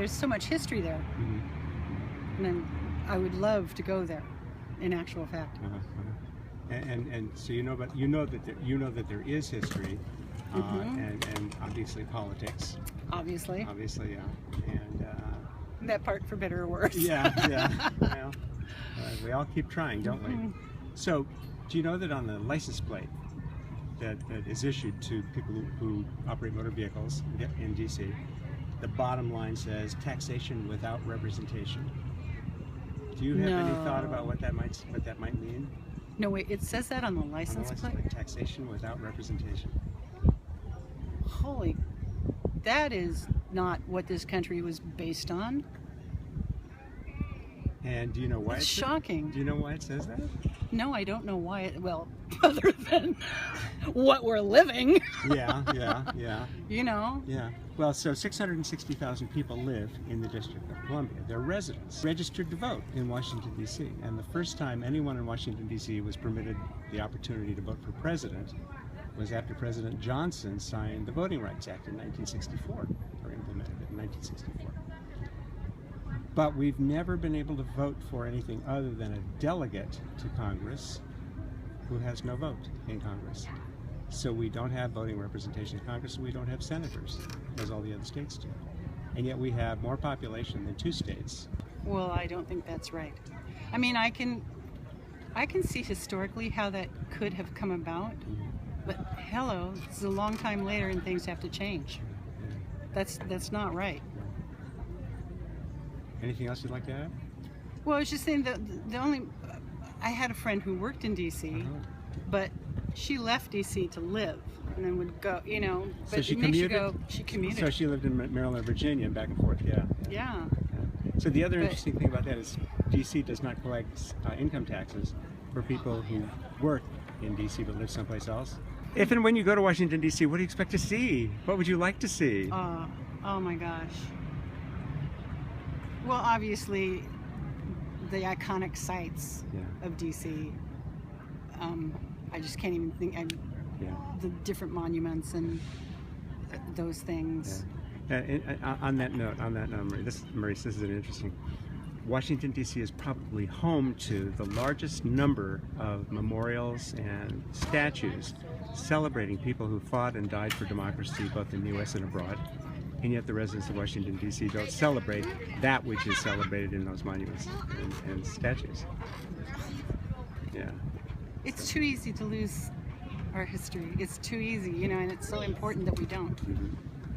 there's so much history there. Mm-hmm. And I would love to go there, in actual fact. And so you know that there is history, and obviously politics. Obviously. Obviously, yeah. And that part, for better or worse. yeah. Well, we all keep trying, don't we? So, do you know that on the license plate that is issued to people who operate motor vehicles in DC, the bottom line says taxation without representation? Do you have any thought about what that might mean? No, wait, it says that on the license plate? Taxation without representation. Holy, that is not what this country was based on. And do you know why? It's shocking. Do you know why it says that? No, I don't know why well, other than what we're living. Yeah. You know? Yeah. Well, so 660,000 people live in the District of Columbia. They're residents, registered to vote in Washington, D.C. And the first time anyone in Washington, D.C. was permitted the opportunity to vote for president was after President Johnson signed the Voting Rights Act in 1964, or implemented it in 1964. But we've never been able to vote for anything other than a delegate to Congress who has no vote in Congress. So we don't have voting representation in Congress, and we don't have senators, as all the other states do. And yet we have more population than 2 states. Well, I don't think that's right. I mean, I can see historically how that could have come about, but hello, it's a long time later and things have to change. That's not right. Anything else you'd like to add? Well, I was just saying I had a friend who worked in D.C., but she left D.C. to live, and then would go, you know. But so she commuted? She commuted. So she lived in Maryland and Virginia, back and forth, Yeah. So the other interesting thing about that is D.C. does not collect income taxes for people who work in D.C. but live someplace else. If and when you go to Washington, D.C., what do you expect to see? What would you like to see? Oh my gosh. Well, obviously, the iconic sites of DC. I just can't even think. The different monuments and those things. On that note, Marice, this is an interesting. Washington, D.C. is probably home to the largest number of memorials and statues celebrating people who fought and died for democracy both in the U.S. and abroad. And yet the residents of Washington, D.C. don't celebrate that which is celebrated in those monuments and statues. Yeah. It's too easy to lose our history. It's too easy, you know, and it's so important that we don't.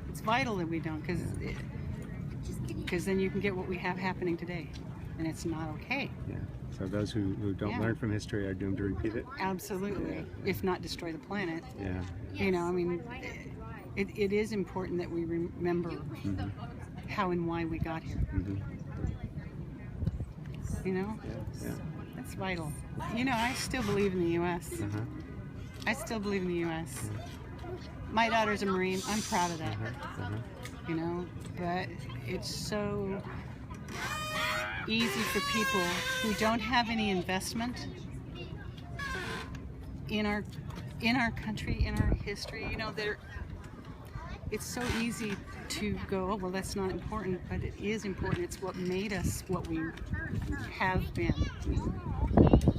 It's vital that we don't, because then you can get what we have happening today, and it's not okay. Yeah. So those who don't learn from history are doomed to repeat it? Absolutely. If not destroy the planet. Yeah. You know, I mean, it is important that we remember how and why we got here. You know? Yeah. That's vital. You know, I still believe in the U.S. I still believe in the U.S. My daughter's a Marine. I'm proud of that. You know, but it's so easy for people who don't have any investment in our country, in our history. You know, it's so easy to go, oh, well, that's not important, but it is important. It's what made us what we have been.